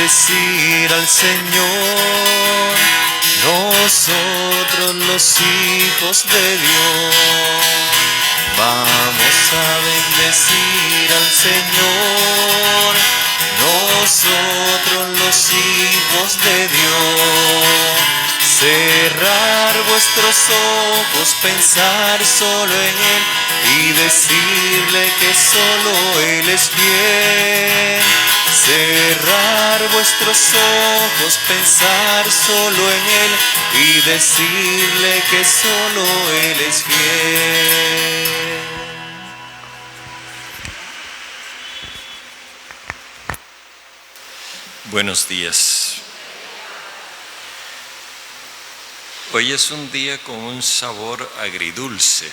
bendecir al Señor, nosotros los hijos de Dios. Vamos a bendecir al Señor, nosotros los hijos de Dios. Cerrar vuestros ojos, pensar solo en Él y decirle que solo Él es fiel. Cerrar vuestros ojos, pensar solo en Él y decirle que solo Él es fiel. Buenos días. Hoy es un día con un sabor agridulce.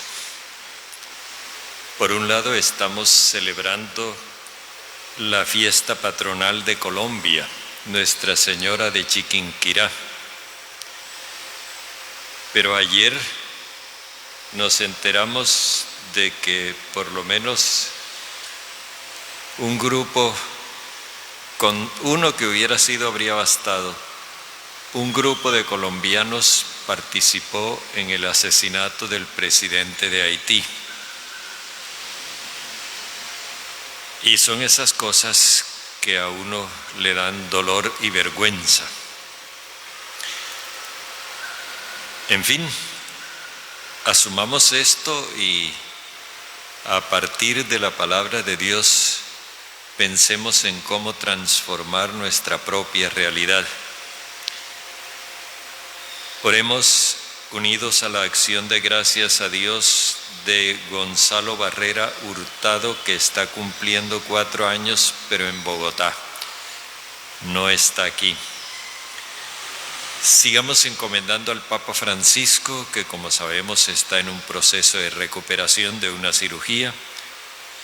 Por un lado estamos celebrando la fiesta patronal de Colombia, Nuestra Señora de Chiquinquirá. Pero ayer nos enteramos de que por lo menos un grupo, con uno que hubiera sido habría bastado, un grupo de colombianos participó en el asesinato del presidente de Haití. Y son esas cosas que a uno le dan dolor y vergüenza. En fin, asumamos esto y a partir de la palabra de Dios pensemos en cómo transformar nuestra propia realidad. Oremos unidos a la acción de gracias a Dios de Gonzalo Barrera Hurtado, que está cumpliendo 4 años, pero en Bogotá. No está aquí. Sigamos encomendando al Papa Francisco, que como sabemos está en un proceso de recuperación de una cirugía.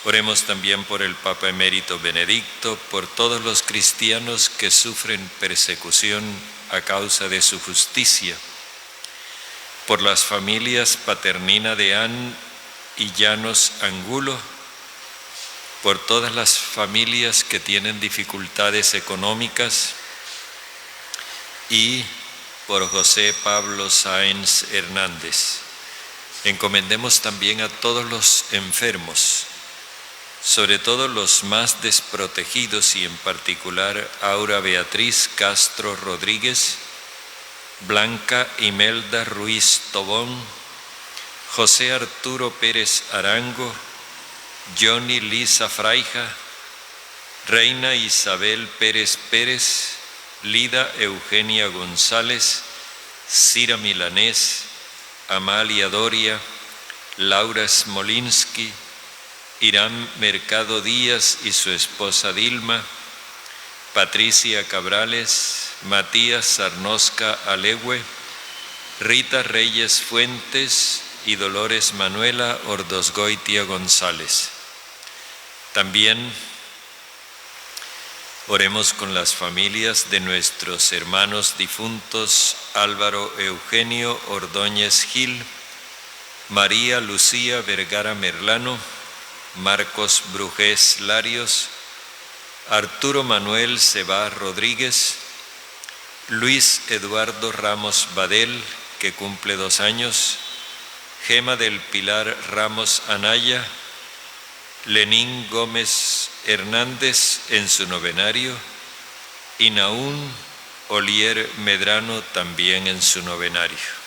Oremos también por el Papa Emérito Benedicto, por todos los cristianos que sufren persecución a causa de su justicia, por las familias Paternina de An y Llanos Angulo, por todas las familias que tienen dificultades económicas y por José Pablo Sáenz Hernández. Encomendemos también a todos los enfermos, sobre todo los más desprotegidos y en particular Aura Beatriz Castro Rodríguez, Blanca Imelda Ruiz Tobón, José Arturo Pérez Arango, Johnny Lisa Fraija, Reina Isabel Pérez Pérez, Lida Eugenia González, Cira Milanés, Amalia Doria, Laura Smolinsky, Irán Mercado Díaz y su esposa Dilma, Patricia Cabrales, Matías Sarnosca Alegüe, Rita Reyes Fuentes y Dolores Manuela Ordosgoitia González. También oremos con las familias de nuestros hermanos difuntos Álvaro Eugenio Ordóñez Gil, María Lucía Vergara Merlano, Marcos Brujés Larios, Arturo Manuel Cebá Rodríguez, Luis Eduardo Ramos Badel, que cumple 2 años, Gema del Pilar Ramos Anaya, Lenín Gómez Hernández en su novenario y Naún Olier Medrano también en su novenario.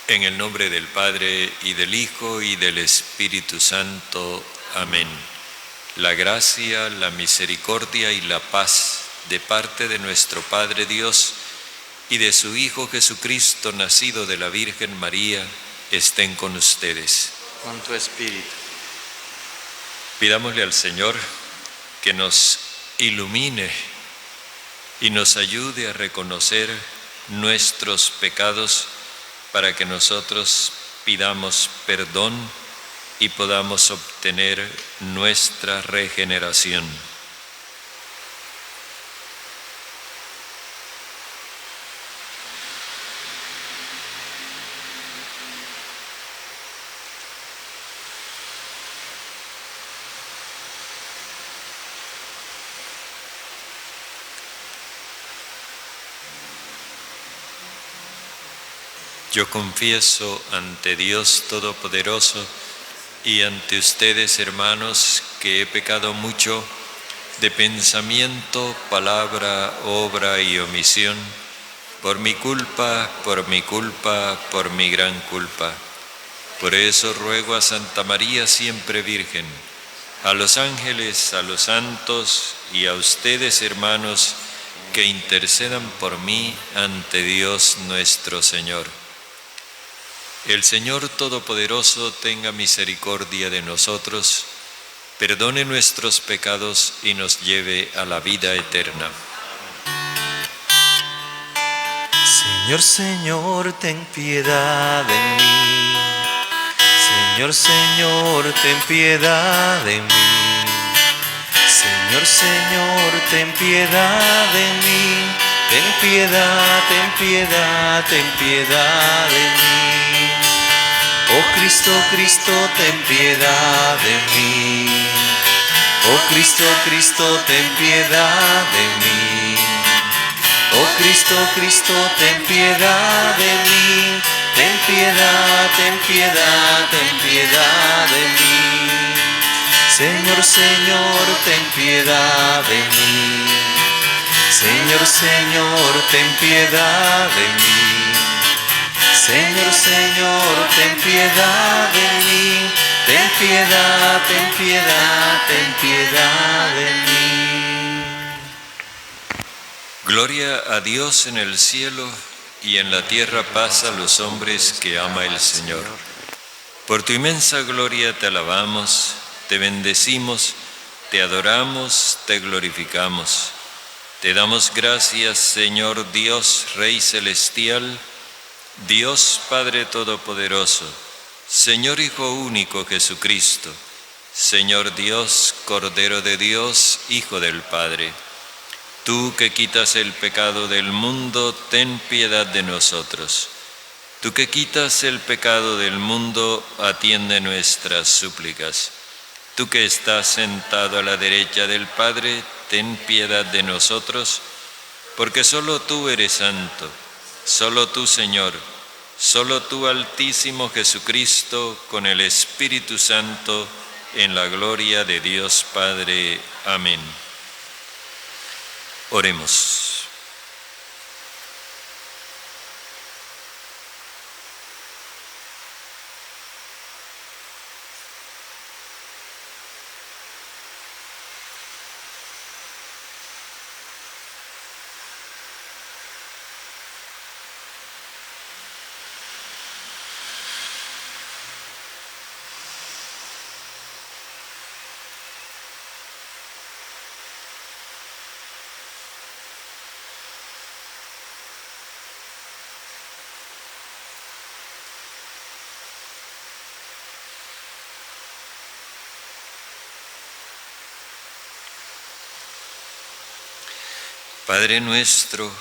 En el nombre del Padre, y del Hijo, y del Espíritu Santo. Amén. La gracia, la misericordia y la paz de parte de nuestro Padre Dios y de su Hijo Jesucristo, nacido de la Virgen María, estén con ustedes. Con tu espíritu. Pidámosle al Señor que nos ilumine y nos ayude a reconocer nuestros pecados, para que nosotros pidamos perdón y podamos obtener nuestra regeneración. Yo confieso ante Dios Todopoderoso y ante ustedes, hermanos, que he pecado mucho de pensamiento, palabra, obra y omisión, por mi culpa, por mi gran culpa. Por eso ruego a Santa María siempre Virgen, a los ángeles, a los santos y a ustedes, hermanos, que intercedan por mí ante Dios nuestro Señor. El Señor Todopoderoso tenga misericordia de nosotros, perdone nuestros pecados y nos lleve a la vida eterna. Señor, Señor, ten piedad de mí. Señor, Señor, ten piedad de mí. Señor, Señor, ten piedad de mí. Ten piedad, ten piedad, ten piedad de mí. Oh Cristo, Cristo, ten piedad de mí. Oh Cristo, Cristo, ten piedad de mí. Oh Cristo, Cristo, ten piedad de mí. Ten piedad, ten piedad, ten piedad de mí. Señor, Señor, ten piedad de mí. Señor, Señor, ten piedad de mí. Señor, Señor, ten piedad de mí. Ten piedad, ten piedad, ten piedad de mí. Gloria a Dios en el cielo y en la tierra paz a los hombres que ama el Señor. Por tu inmensa gloria te alabamos, te bendecimos, te adoramos, te glorificamos. Te damos gracias, Señor Dios, Rey celestial, Dios Padre Todopoderoso, Señor Hijo único Jesucristo, Señor Dios, Cordero de Dios, Hijo del Padre. Tú que quitas el pecado del mundo, ten piedad de nosotros. Tú que quitas el pecado del mundo, atiende nuestras súplicas. Tú que estás sentado a la derecha del Padre, ten piedad de nosotros, porque solo tú eres santo, solo tú, Señor, solo tú, Altísimo Jesucristo, con el Espíritu Santo, en la gloria de Dios Padre. Amén. Oremos. Padre nuestro,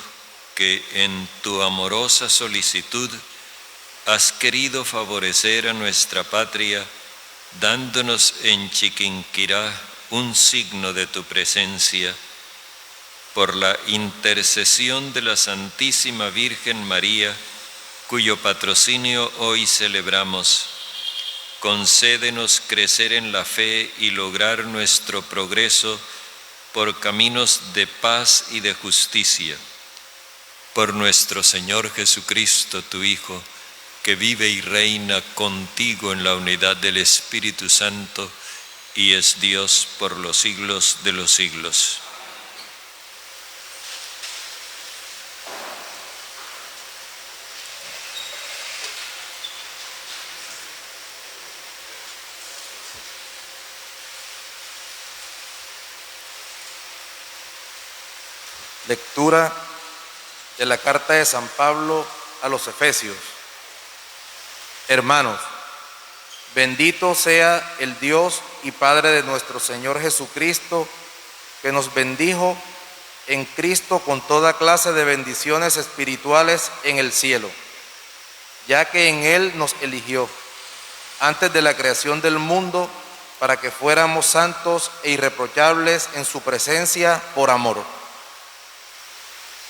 que en tu amorosa solicitud has querido favorecer a nuestra patria, dándonos en Chiquinquirá un signo de tu presencia, por la intercesión de la Santísima Virgen María, cuyo patrocinio hoy celebramos, concédenos crecer en la fe y lograr nuestro progreso por caminos de paz y de justicia. Por nuestro Señor Jesucristo, tu Hijo, que vive y reina contigo en la unidad del Espíritu Santo y es Dios por los siglos de los siglos. Lectura de la carta de San Pablo a los Efesios. Hermanos, bendito sea el Dios y Padre de nuestro Señor Jesucristo, que nos bendijo en Cristo con toda clase de bendiciones espirituales en el cielo, ya que en Él nos eligió antes de la creación del mundo para que fuéramos santos e irreprochables en su presencia por amor.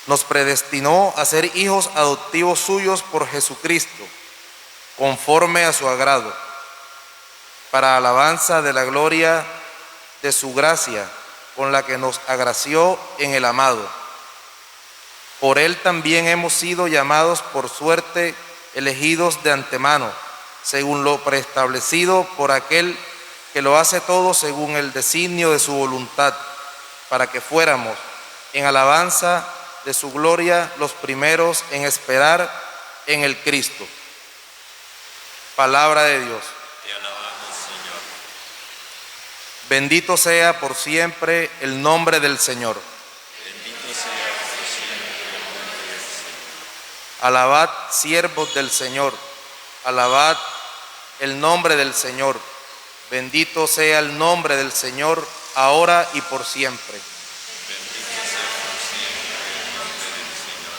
nos predestinó a ser hijos adoptivos suyos por Jesucristo, conforme a su agrado, para alabanza de la gloria de su gracia, con la que nos agració en el amado. Por él también hemos sido llamados por suerte, elegidos de antemano, según lo preestablecido por aquel que lo hace todo según el designio de su voluntad, para que fuéramos en alabanza de su gloria los primeros en esperar en el Cristo. Palabra de Dios. Te alabamos, Señor. Bendito sea por siempre el nombre del Señor. Bendito sea por siempre el nombre del Señor. Alabad, siervos del Señor, alabad el nombre del Señor. Bendito sea el nombre del Señor, ahora y por siempre. Bendito sea por siempre el nombre del Señor.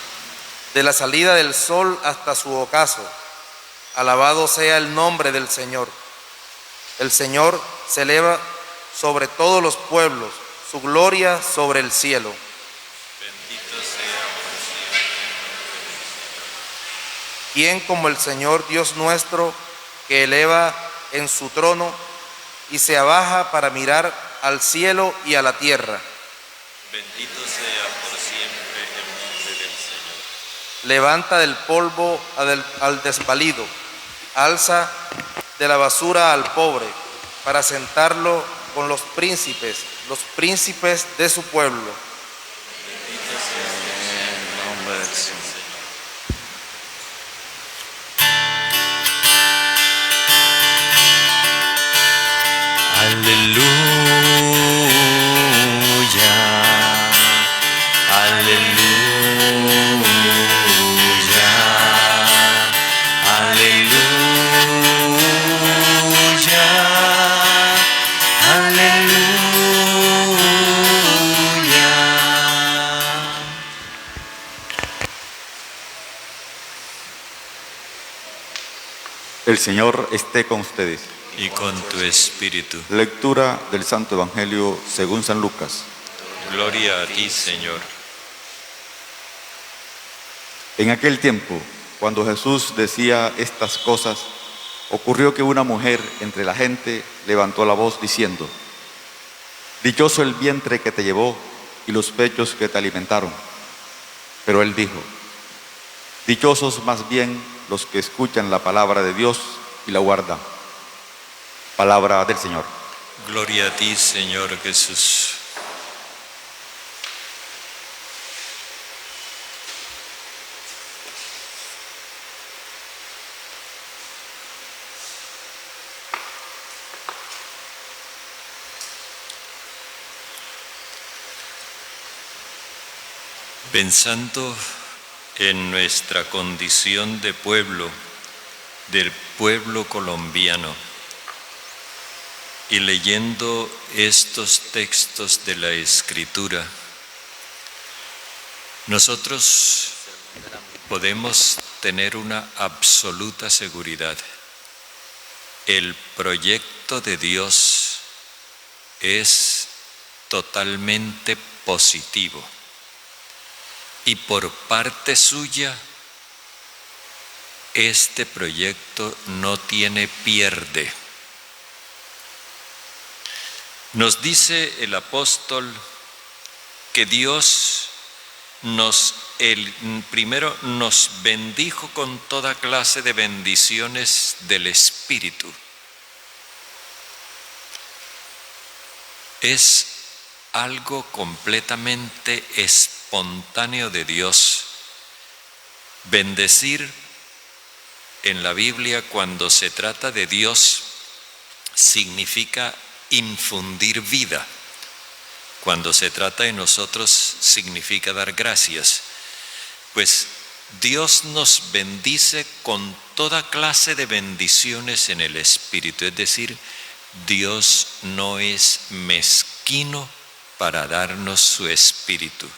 De la salida del sol hasta su ocaso, alabado sea el nombre del Señor. El Señor se eleva sobre todos los pueblos, su gloria sobre el cielo. Bendito sea por siempre el nombre del Señor. ¿Quién como el Señor Dios nuestro, que eleva en su trono y se abaja para mirar al cielo y a la tierra? Bendito sea por siempre el nombre del Señor. Levanta del polvo al desvalido, alza de la basura al pobre, para sentarlo con los príncipes de su pueblo. Bendito sea el nombre del Señor. Aleluya, aleluya, aleluya, aleluya. El Señor esté con ustedes. Y con tu espíritu. Lectura del Santo Evangelio según San Lucas. Gloria a ti, Señor. En aquel tiempo, cuando Jesús decía estas cosas, ocurrió que una mujer entre la gente levantó la voz diciendo: Dichoso el vientre que te llevó y los pechos que te alimentaron. Pero él dijo: Dichosos más bien los que escuchan la palabra de Dios y la guardan. Palabra del Señor. Gloria a ti, Señor Jesús. Pensando en nuestra condición de pueblo, del pueblo colombiano, y leyendo estos textos de la Escritura, nosotros podemos tener una absoluta seguridad. El proyecto de Dios es totalmente positivo y por parte suya este proyecto no tiene pierde. Nos dice el apóstol que Dios primero nos bendijo con toda clase de bendiciones del Espíritu. Es algo completamente espontáneo de Dios. Bendecir en la Biblia, cuando se trata de Dios, significa infundir vida. Cuando se trata de nosotros, significa dar gracias. Pues Dios nos bendice con toda clase de bendiciones en el Espíritu. Es decir, Dios no es mezquino para darnos su Espíritu.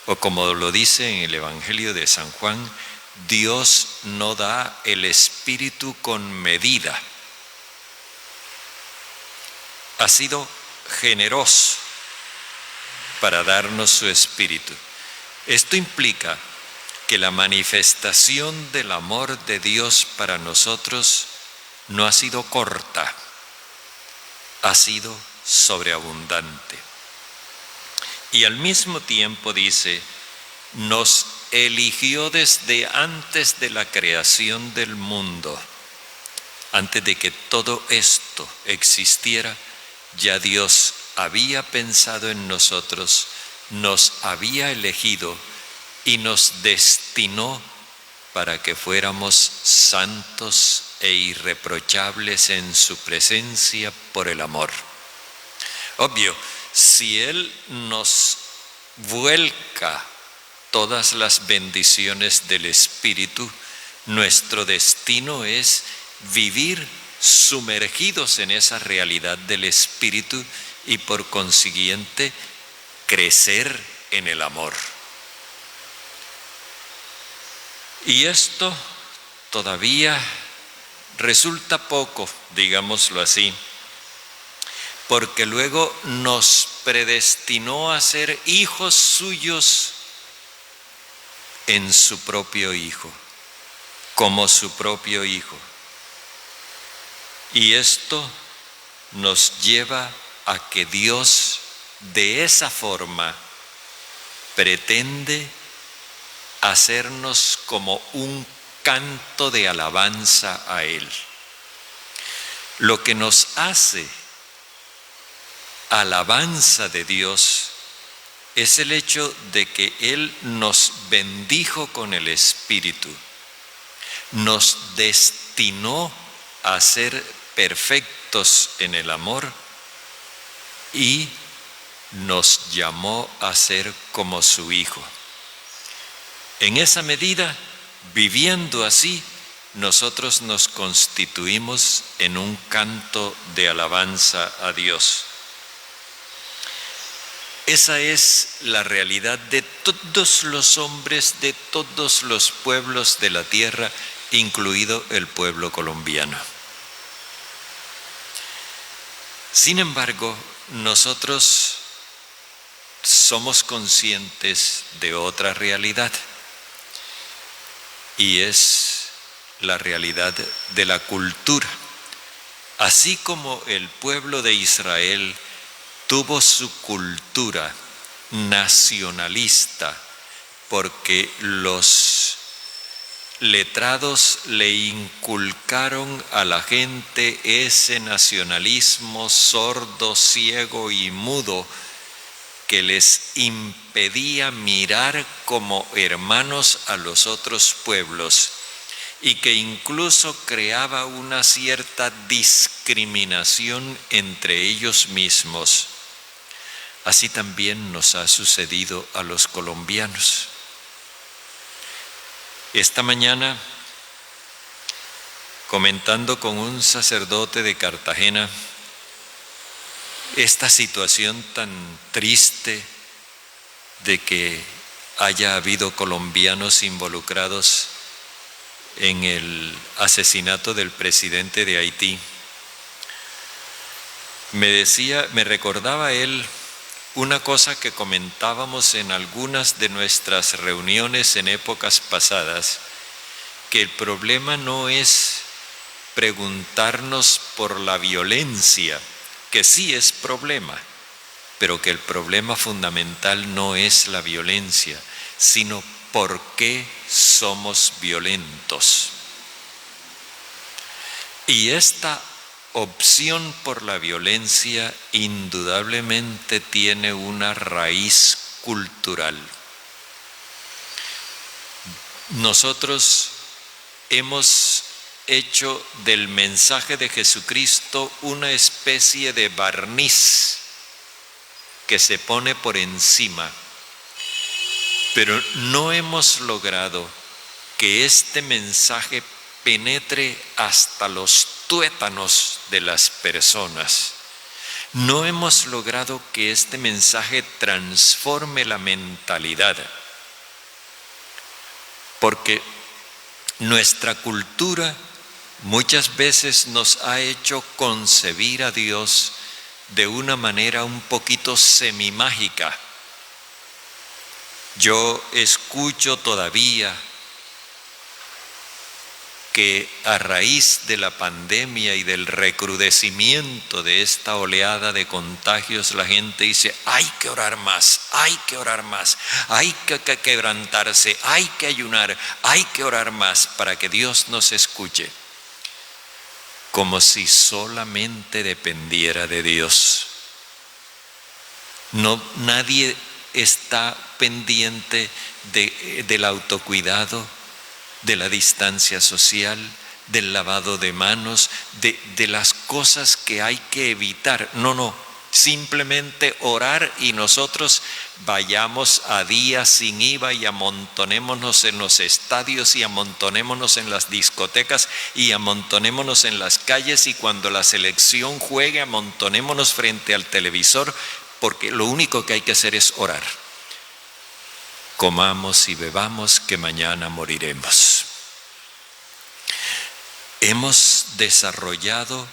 O como lo dice en el Evangelio de San Juan, Dios no da el Espíritu con medida. Ha sido generoso para darnos su Espíritu. Esto implica que la manifestación del amor de Dios para nosotros no ha sido corta, ha sido sobreabundante. Y al mismo tiempo dice, nos eligió desde antes de la creación del mundo. Antes de que todo esto existiera, ya Dios había pensado en nosotros, nos había elegido y nos destinó para que fuéramos santos e irreprochables en su presencia por el amor. Obvio, si Él nos vuelca todas las bendiciones del Espíritu, nuestro destino es vivir sumergidos en esa realidad del Espíritu y por consiguiente crecer en el amor. Y esto todavía resulta poco, digámoslo así, porque luego nos predestinó a ser hijos suyos en su propio Hijo, como su propio Hijo. Y esto nos lleva a que Dios de esa forma pretende hacernos como un canto de alabanza a Él. Lo que nos hace alabanza de Dios es el hecho de que Él nos bendijo con el Espíritu, nos destinó a ser perfectos en el amor y nos llamó a ser como su Hijo. En esa medida, viviendo así, nosotros nos constituimos en un canto de alabanza a Dios. Esa es la realidad de todos los hombres, de todos los pueblos de la tierra, incluido el pueblo colombiano. Sin embargo, nosotros somos conscientes de otra realidad, y es la realidad de la cultura. Así como el pueblo de Israel tuvo su cultura nacionalista porque los letrados le inculcaron a la gente ese nacionalismo sordo, ciego y mudo que les impedía mirar como hermanos a los otros pueblos y que incluso creaba una cierta discriminación entre ellos mismos. Así también nos ha sucedido a los colombianos. Esta mañana, comentando con un sacerdote de Cartagena, esta situación tan triste de que haya habido colombianos involucrados en el asesinato del presidente de Haití, me recordaba él una cosa que comentábamos en algunas de nuestras reuniones en épocas pasadas, que el problema no es preguntarnos por la violencia, que sí es problema, pero que el problema fundamental no es la violencia, sino por qué somos violentos. Y esta opción por la violencia indudablemente tiene una raíz cultural. Nosotros hemos hecho del mensaje de Jesucristo una especie de barniz que se pone por encima, pero no hemos logrado que este mensaje penetre hasta los tuétanos de las personas. No hemos logrado que este mensaje transforme la mentalidad, porque nuestra cultura muchas veces nos ha hecho concebir a Dios de una manera un poquito semimágica. Yo escucho todavía que a raíz de la pandemia y del recrudecimiento de esta oleada de contagios, la gente dice, hay que orar más, hay que orar más, hay que quebrantarse, hay que ayunar, hay que orar más para que Dios nos escuche. Como si solamente dependiera de Dios. No, nadie está pendiente del autocuidado, de la distancia social, del lavado de manos, de las cosas que hay que evitar. No, simplemente orar y nosotros vayamos a días sin IVA y amontonémonos en los estadios y amontonémonos en las discotecas y amontonémonos en las calles, y cuando la selección juegue amontonémonos frente al televisor, porque lo único que hay que hacer es orar. Comamos y bebamos, que mañana moriremos. Hemos desarrollado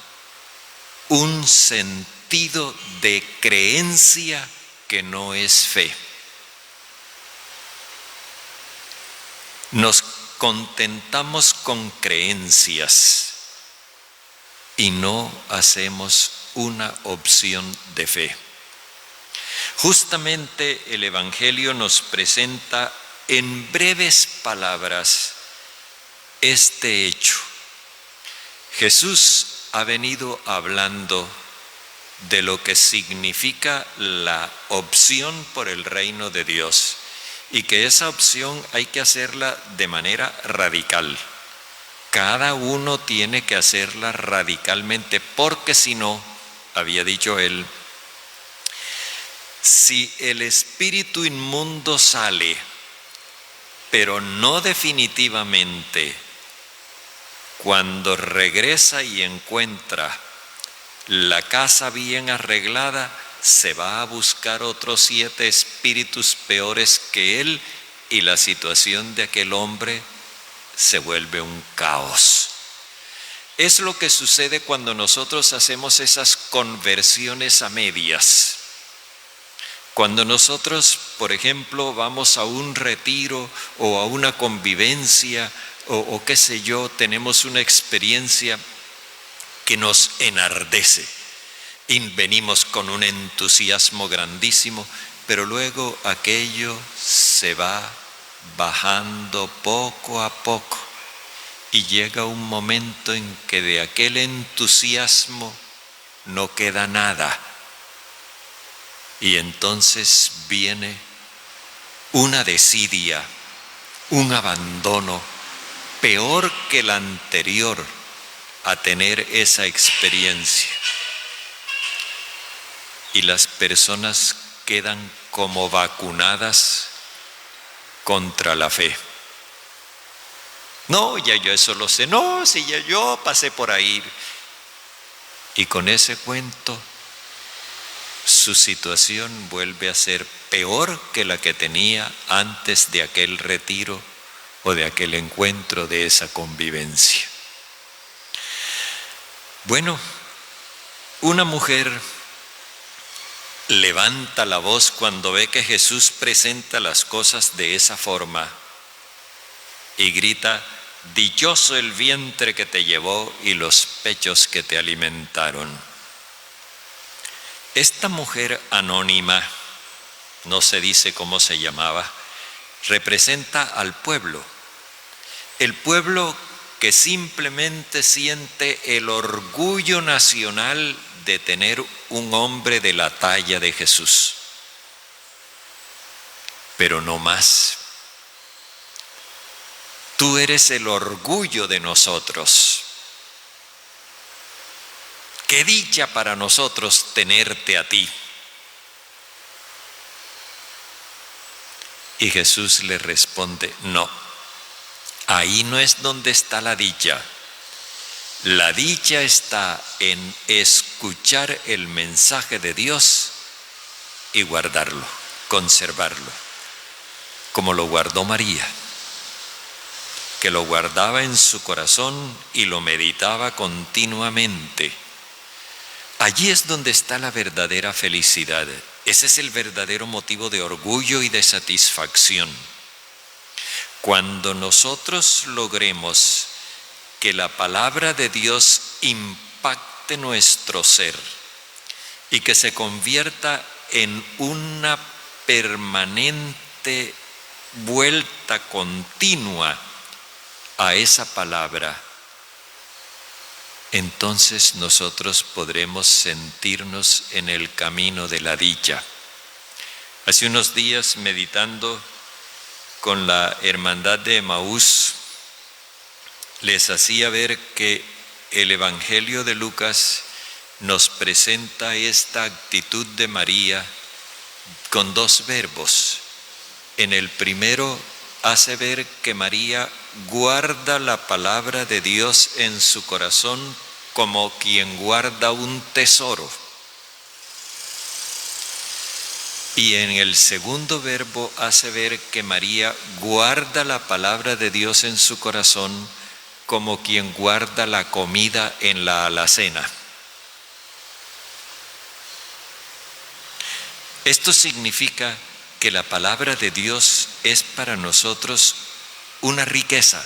un sentido de creencia que no es fe. Nos contentamos con creencias y no hacemos una opción de fe. Justamente el Evangelio nos presenta en breves palabras este hecho. Jesús ha venido hablando de lo que significa la opción por el reino de Dios, y que esa opción hay que hacerla de manera radical. Cada uno tiene que hacerla radicalmente, porque si no, había dicho él, si el espíritu inmundo sale, pero no definitivamente, cuando regresa y encuentra la casa bien arreglada, se va a buscar otros 7 espíritus peores que él, y la situación de aquel hombre se vuelve un caos. Es lo que sucede cuando nosotros hacemos esas conversiones a medias. Cuando nosotros, por ejemplo, vamos a un retiro o a una convivencia o qué sé yo, tenemos una experiencia que nos enardece y venimos con un entusiasmo grandísimo, pero luego aquello se va bajando poco a poco y llega un momento en que de aquel entusiasmo no queda nada. Y entonces viene una desidia, un abandono, peor que la anterior a tener esa experiencia. Y las personas quedan como vacunadas contra la fe. No, ya yo eso lo sé. No, si ya yo pasé por ahí. Y con ese cuento, su situación vuelve a ser peor que la que tenía antes de aquel retiro o de aquel encuentro, de esa convivencia. Bueno, una mujer levanta la voz cuando ve que Jesús presenta las cosas de esa forma y grita: dichoso el vientre que te llevó y los pechos que te alimentaron. Esta mujer anónima, no se dice cómo se llamaba, representa al pueblo. El pueblo que simplemente siente el orgullo nacional de tener un hombre de la talla de Jesús. Pero no más. Tú eres el orgullo de nosotros. Qué dicha para nosotros tenerte a ti. Y Jesús le responde: no, ahí no es donde está la dicha. La dicha está en escuchar el mensaje de Dios y guardarlo, conservarlo, como lo guardó María, que lo guardaba en su corazón y lo meditaba continuamente. Allí es donde está la verdadera felicidad. Ese es el verdadero motivo de orgullo y de satisfacción. Cuando nosotros logremos que la palabra de Dios impacte nuestro ser y que se convierta en una permanente vuelta continua a esa palabra, entonces nosotros podremos sentirnos en el camino de la dicha. Hace unos días, meditando con la hermandad de Emaús, les hacía ver que el Evangelio de Lucas nos presenta esta actitud de María con dos verbos. En el primero hace ver que María guarda la palabra de Dios en su corazón como quien guarda un tesoro. Y en el segundo verbo hace ver que María guarda la palabra de Dios en su corazón como quien guarda la comida en la alacena. Esto significa que la palabra de Dios es para nosotros una riqueza,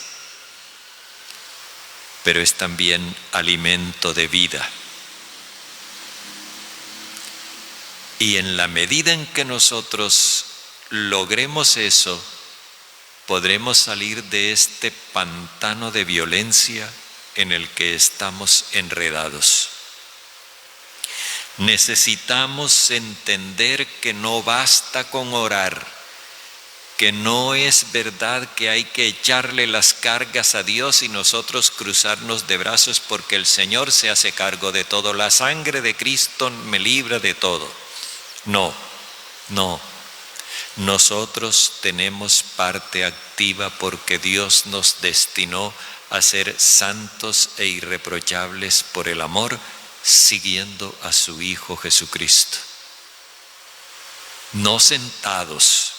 pero es también alimento de vida. Y en la medida en que nosotros logremos eso, podremos salir de este pantano de violencia en el que estamos enredados. Necesitamos entender que no basta con orar, que no es verdad que hay que echarle las cargas a Dios y nosotros cruzarnos de brazos porque el Señor se hace cargo de todo. La sangre de Cristo me libra de todo. No. Nosotros tenemos parte activa porque Dios nos destinó a ser santos e irreprochables por el amor, siguiendo a su Hijo Jesucristo. No sentados.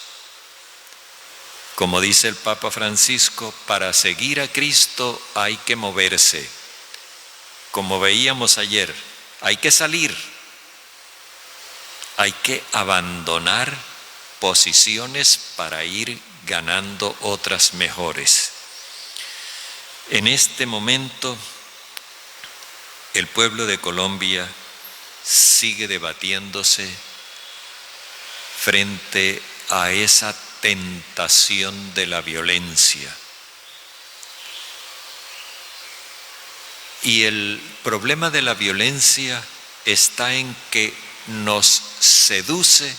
Como dice el Papa Francisco, para seguir a Cristo hay que moverse. Como veíamos ayer, hay que salir. Hay que abandonar posiciones para ir ganando otras mejores. En este momento, el pueblo de Colombia sigue debatiéndose frente a esa tentación de la violencia. Y el problema de la violencia está en que nos seduce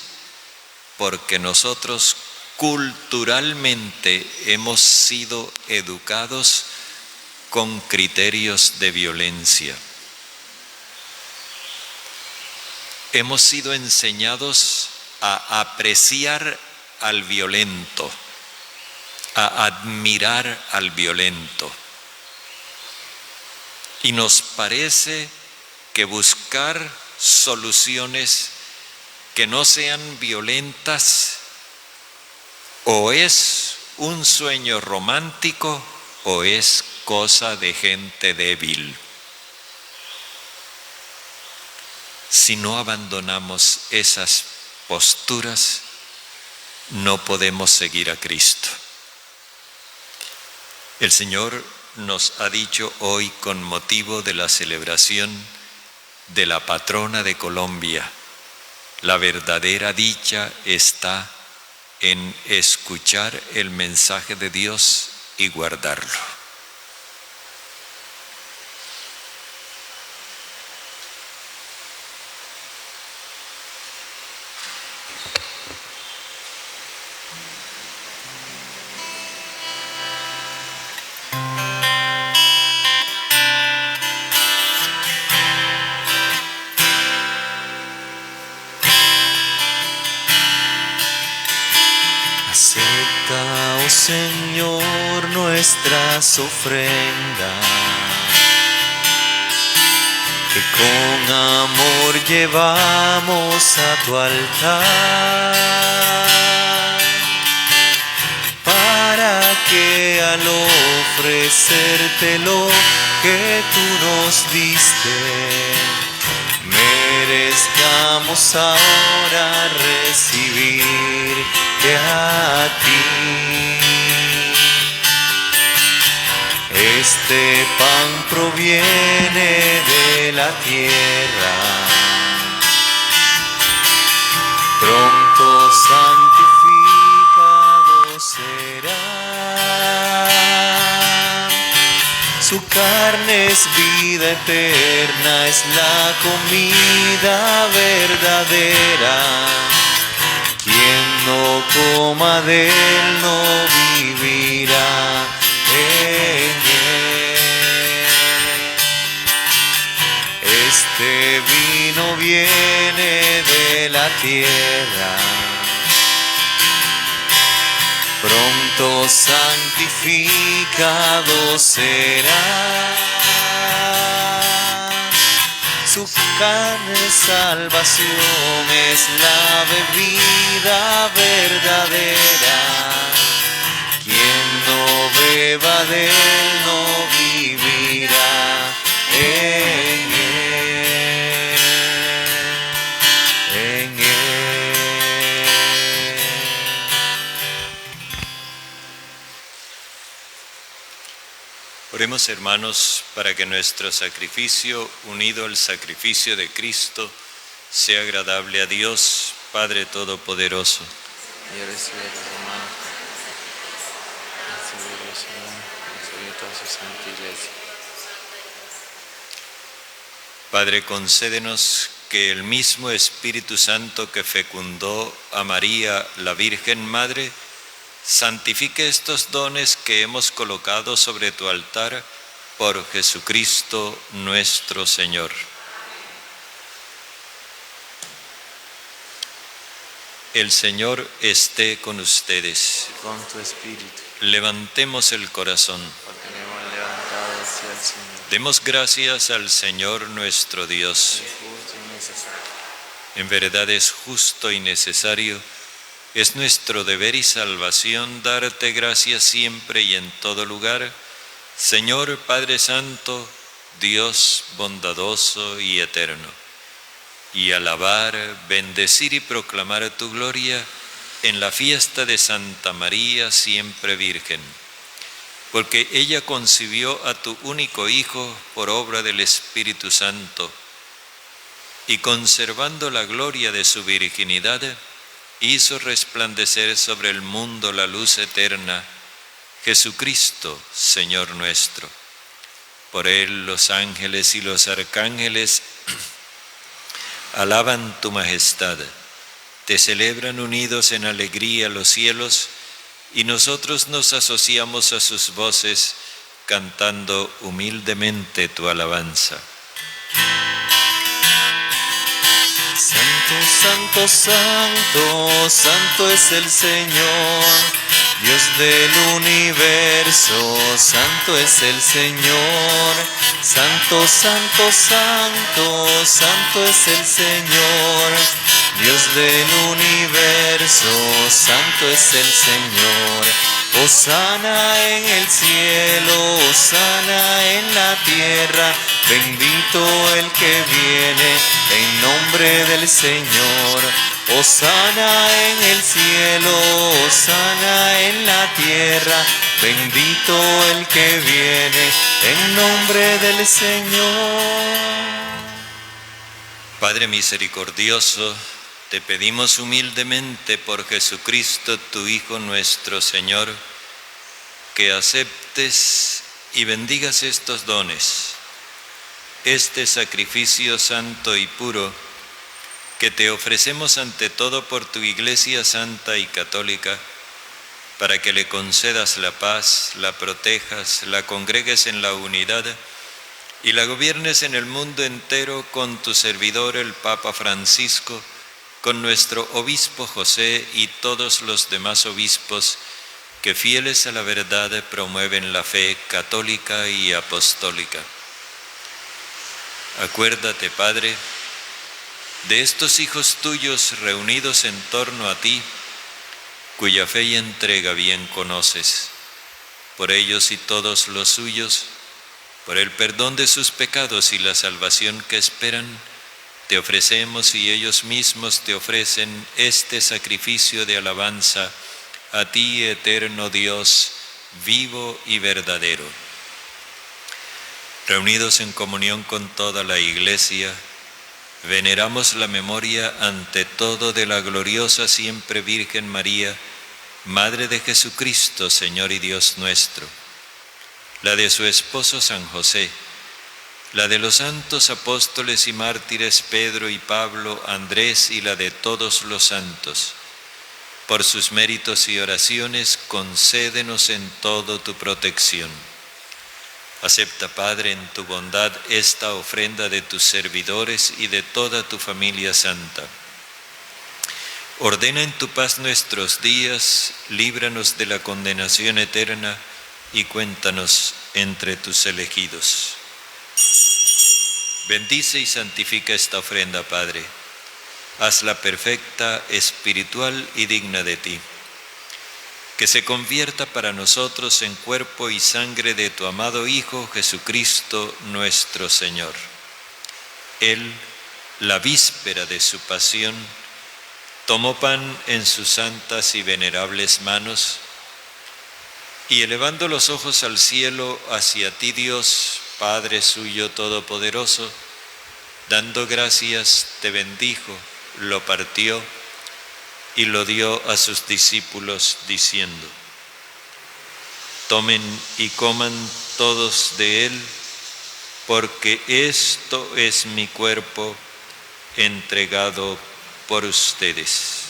porque nosotros culturalmente hemos sido educados con criterios de violencia. Hemos sido enseñados a apreciar al violento, a admirar al violento. Y nos parece que buscar soluciones que no sean violentas o es un sueño romántico o es cosa de gente débil. Si no abandonamos esas posturas, no podemos seguir a Cristo. El Señor nos ha dicho hoy, con motivo de la celebración de la patrona de Colombia, la verdadera dicha está en escuchar el mensaje de Dios y guardarlo. Acepta, oh Señor, nuestras ofrendas, que con amor llevamos a tu altar, para que al ofrecerte lo que tú nos diste, merezcamos ahora recibirte a ti. Este pan proviene de la tierra, pronto santificado será. Su carne es vida eterna, es la comida verdadera. Quien no coma de él no vivirá en él. Este vino viene de la tierra, pronto santificado será. Su carne salvación es la bebida verdadera. Quien no beba de él no vivirá en él, en él. Oremos, hermanos, para que nuestro sacrificio, unido al sacrificio de Cristo, sea agradable a Dios, Padre Todopoderoso. Y recibe a los hermanos, recibe toda su santa iglesia. Padre, concédenos que el mismo Espíritu Santo que fecundó a María, la Virgen Madre, santifique estos dones que hemos colocado sobre tu altar por Jesucristo nuestro Señor. El Señor esté con ustedes. Con tu espíritu, Levantemos el corazón. porque le hemos levantado hacia el Señor. Demos gracias al Señor nuestro Dios. Es justo y necesario. En verdad es justo y necesario, es nuestro deber y salvación darte gracias siempre y en todo lugar, Señor Padre Santo, Dios bondadoso y eterno, y alabar, bendecir y proclamar tu gloria en la fiesta de Santa María siempre Virgen, porque ella concibió a tu único Hijo por obra del Espíritu Santo, y conservando la gloria de su virginidad, hizo resplandecer sobre el mundo la luz eterna, Jesucristo, Señor nuestro. Por él los ángeles y los arcángeles alaban tu majestad, te celebran unidos en alegría los cielos, y nosotros nos asociamos a sus voces, cantando humildemente tu alabanza. Santo, santo, santo, santo es el Señor, Dios del universo, santo es el Señor. Santo, santo, santo, santo es el Señor, Dios del universo, santo es el Señor. Hosana en el cielo, hosana en la tierra, bendito el que viene en nombre del Señor. Hosana en el cielo, hosana en la tierra, bendito el que viene en nombre del Señor. Padre misericordioso, te pedimos humildemente por Jesucristo, tu Hijo nuestro Señor, que aceptes y bendigas estos dones, este sacrificio santo y puro que te ofrecemos ante todo por tu Iglesia santa y católica, para que le concedas la paz, la protejas, la congregues en la unidad y la gobiernes en el mundo entero con tu servidor el Papa Francisco, con nuestro obispo José y todos los demás obispos que fieles a la verdad promueven la fe católica y apostólica. Acuérdate, Padre, de estos hijos tuyos reunidos en torno a ti, cuya fe y entrega bien conoces. Por ellos y todos los suyos, por el perdón de sus pecados y la salvación que esperan, te ofrecemos y ellos mismos te ofrecen este sacrificio de alabanza a ti, eterno Dios, vivo y verdadero. Reunidos en comunión con toda la Iglesia, veneramos la memoria ante todo de la gloriosa siempre Virgen María, Madre de Jesucristo, Señor y Dios nuestro, la de su esposo San José, la de los santos apóstoles y mártires Pedro y Pablo, Andrés y la de todos los santos. Por sus méritos y oraciones, concédenos en todo tu protección. Acepta, Padre, en tu bondad esta ofrenda de tus servidores y de toda tu familia santa. Ordena en tu paz nuestros días, líbranos de la condenación eterna y cuéntanos entre tus elegidos. Bendice y santifica esta ofrenda, Padre. Hazla perfecta, espiritual y digna de ti. Que se convierta para nosotros en cuerpo y sangre de tu amado Hijo Jesucristo nuestro Señor. Él, la víspera de su pasión, tomó pan en sus santas y venerables manos, y elevando los ojos al cielo hacia ti, Dios, Padre suyo todopoderoso, dando gracias, te bendijo, lo partió y lo dio a sus discípulos diciendo: tomen y coman todos de él, porque esto es mi cuerpo entregado por ustedes.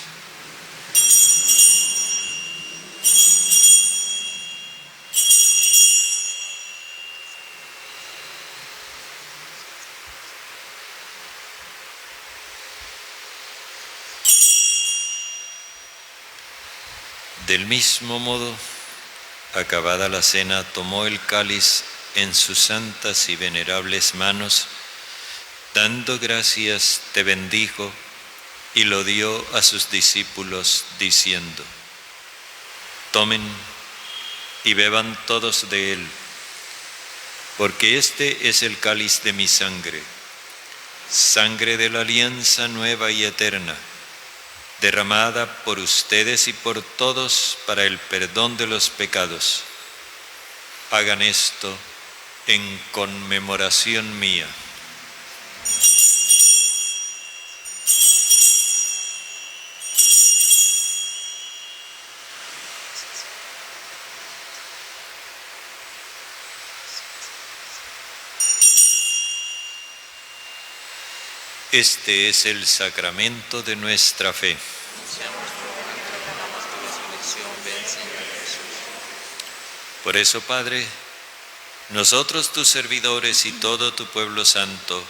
Del mismo modo, acabada la cena, tomó el cáliz en sus santas y venerables manos, dando gracias, te bendijo y lo dio a sus discípulos diciendo: tomen y beban todos de él, porque este es el cáliz de mi sangre, sangre de la alianza nueva y eterna, derramada por ustedes y por todos para el perdón de los pecados. Hagan esto en conmemoración mía. Este es el sacramento de nuestra fe. Por eso, Padre, nosotros tus servidores y todo tu pueblo santo,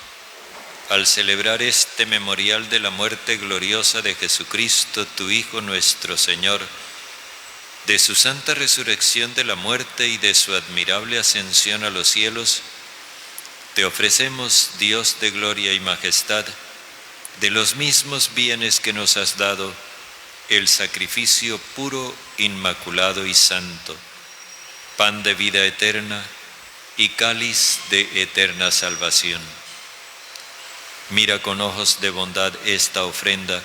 al celebrar este memorial de la muerte gloriosa de Jesucristo, tu Hijo nuestro Señor, de su santa resurrección de la muerte y de su admirable ascensión a los cielos, te ofrecemos, Dios de gloria y majestad, de los mismos bienes que nos has dado, el sacrificio puro, inmaculado y santo, pan de vida eterna y cáliz de eterna salvación. Mira con ojos de bondad esta ofrenda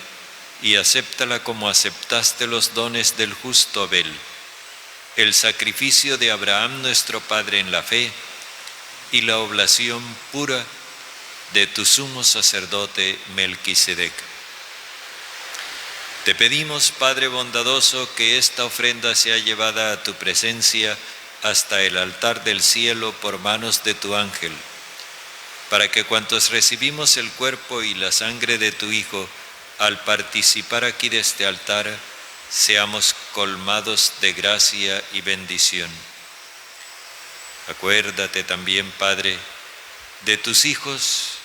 y acéptala como aceptaste los dones del justo Abel, el sacrificio de Abraham nuestro Padre en la fe y la oblación pura de tu sumo sacerdote Melquisedec. Te pedimos, Padre bondadoso, que esta ofrenda sea llevada a tu presencia hasta el altar del cielo por manos de tu ángel, para que cuantos recibimos el cuerpo y la sangre de tu Hijo, al participar aquí de este altar, seamos colmados de gracia y bendición. Acuérdate también, Padre, de tus hijos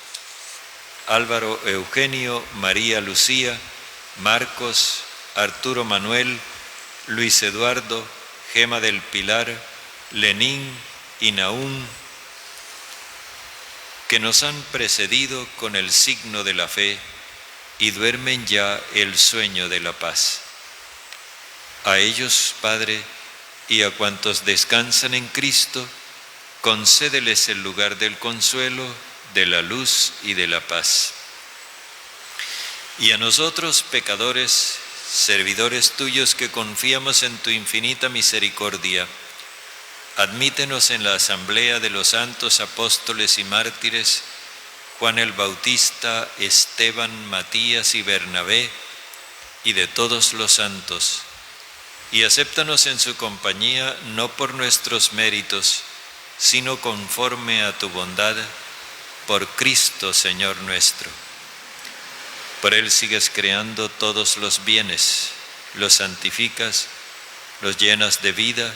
Álvaro Eugenio, María Lucía, Marcos, Arturo Manuel, Luis Eduardo, Gema del Pilar, Lenín y Naún, que nos han precedido con el signo de la fe y duermen ya el sueño de la paz. A ellos, Padre, y a cuantos descansan en Cristo, concédeles el lugar del consuelo, de la luz y de la paz. Y a nosotros, pecadores, servidores tuyos que confiamos en tu infinita misericordia, admítenos en la asamblea de los santos apóstoles y mártires, Juan el Bautista, Esteban, Matías y Bernabé, y de todos los santos, y acéptanos en su compañía no por nuestros méritos, sino conforme a tu bondad, por Cristo Señor nuestro. Por Él sigues creando todos los bienes, los santificas, los llenas de vida,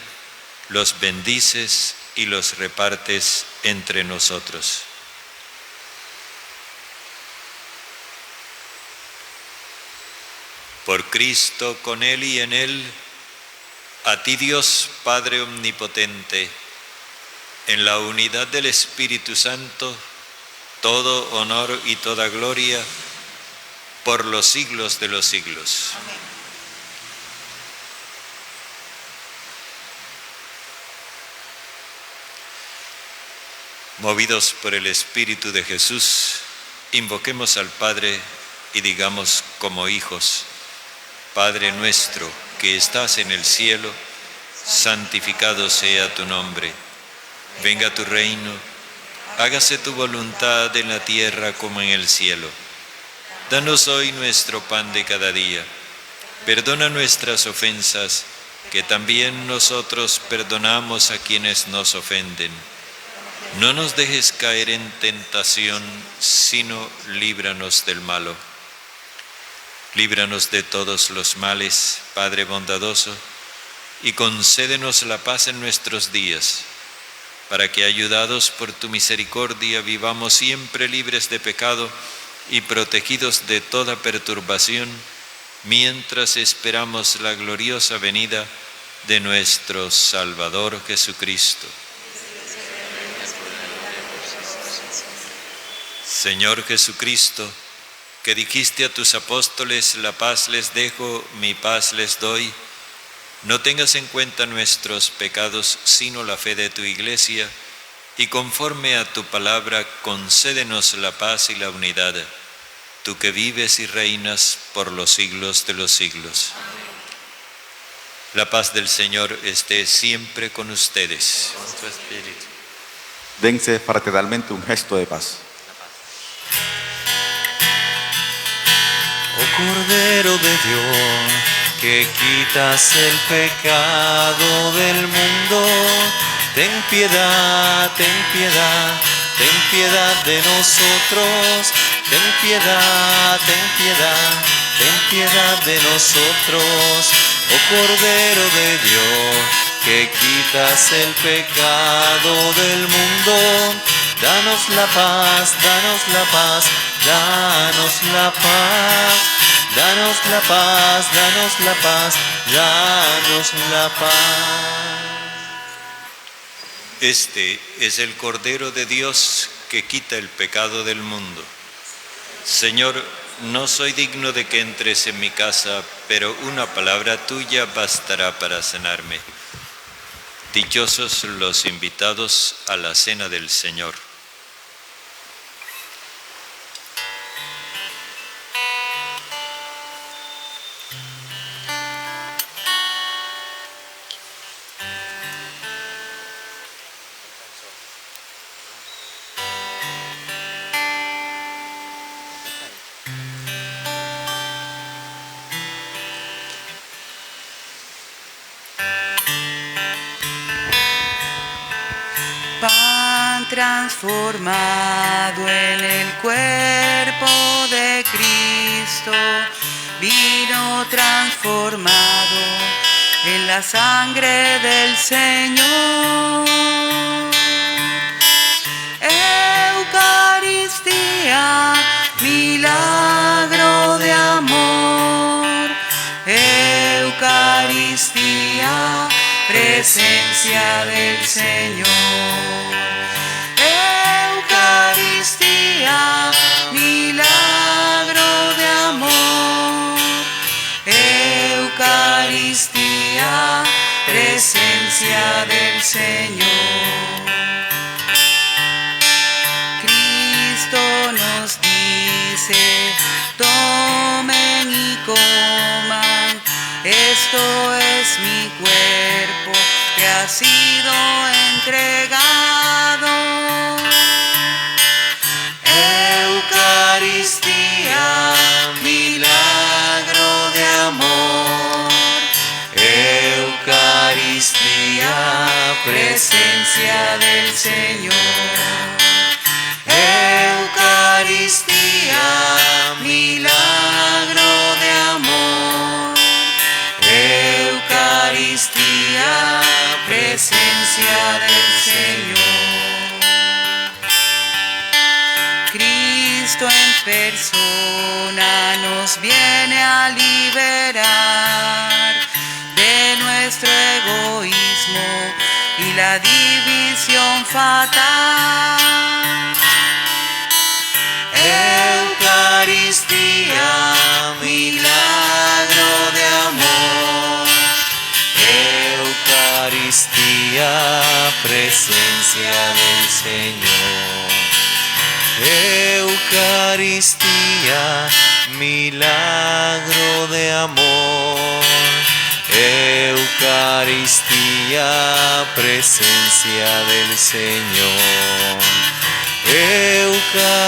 los bendices y los repartes entre nosotros. Por Cristo, con Él y en Él, a ti Dios Padre Omnipotente, en la unidad del Espíritu Santo, todo honor y toda gloria, por los siglos de los siglos. Amén. Movidos por el Espíritu de Jesús, invoquemos al Padre y digamos como hijos: Padre nuestro que estás en el cielo, santificado sea tu nombre. Venga tu reino, hágase tu voluntad en la tierra como en el cielo. Danos hoy nuestro pan de cada día. Perdona nuestras ofensas, que también nosotros perdonamos a quienes nos ofenden. No nos dejes caer en tentación, sino líbranos del malo. Líbranos de todos los males, Padre bondadoso, y concédenos la paz en nuestros días, para que, ayudados por tu misericordia, vivamos siempre libres de pecado y protegidos de toda perturbación, mientras esperamos la gloriosa venida de nuestro Salvador Jesucristo. Señor Jesucristo, que dijiste a tus apóstoles: la paz les dejo, mi paz les doy, no tengas en cuenta nuestros pecados, sino la fe de tu Iglesia, y conforme a tu palabra, concédenos la paz y la unidad, tú que vives y reinas por los siglos de los siglos. La paz del Señor esté siempre con ustedes. Con tu espíritu. Dense fraternalmente un gesto de paz. Oh Cordero de Dios, que quitas el pecado del mundo, ten piedad, ten piedad, ten piedad de nosotros, ten piedad, ten piedad, ten piedad de nosotros. Oh Cordero de Dios, que quitas el pecado del mundo, danos la paz, danos la paz, danos la paz, danos la paz, danos la paz, danos la paz. Este es el Cordero de Dios que quita el pecado del mundo. Señor, no soy digno de que entres en mi casa, pero una palabra tuya bastará para sanarme. Dichosos los invitados a la cena del Señor. Pan transformado en el cuerpo de Cristo, vino transformado en la sangre del Señor. Eucaristía, milagro de amor. Eucaristía, presencia del Señor. Eucaristía, milagro de amor. Eucaristía, presencia del Señor. Cristo nos dice: toma presencia del Señor. Eucaristía, milagro de amor. Eucaristía, presencia del Señor. Cristo en persona nos viene a liberar de nuestro egoísmo y la división fatal. Eucaristía, milagro de amor. Eucaristía, presencia del Señor. Eucaristía, milagro de amor. Eucaristía, presencia del Señor.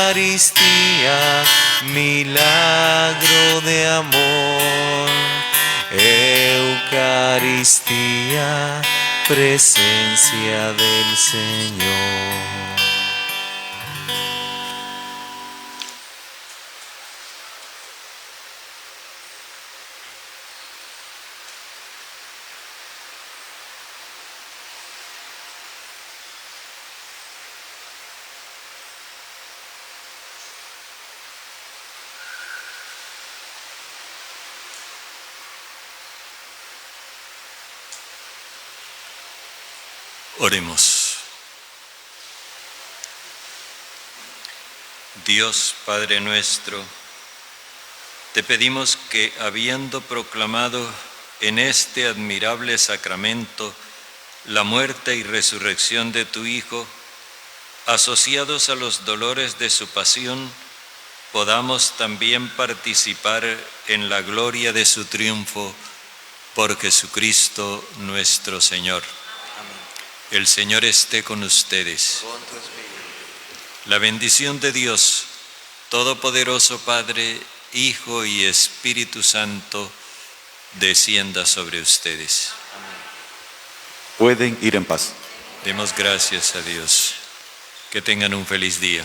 Eucaristía, milagro de amor. Eucaristía, presencia del Señor. Oremos. Dios Padre nuestro, te pedimos que, habiendo proclamado en este admirable sacramento la muerte y resurrección de tu Hijo, asociados a los dolores de su pasión, podamos también participar en la gloria de su triunfo por Jesucristo nuestro Señor. El Señor esté con ustedes. La bendición de Dios, Todopoderoso Padre, Hijo y Espíritu Santo, descienda sobre ustedes. Pueden ir en paz. Demos gracias a Dios. Que tengan un feliz día.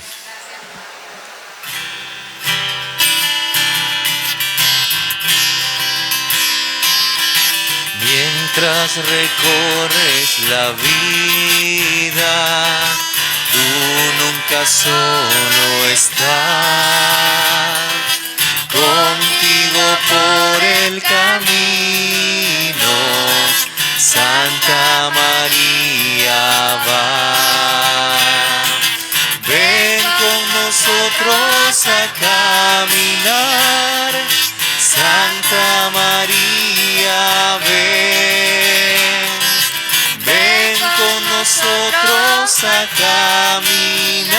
Mientras recorres la vida, tú nunca solo estás. Contigo por el camino, Santa María va. Ven con nosotros a caminar, Santa María, ven. Ven con nosotros a caminar.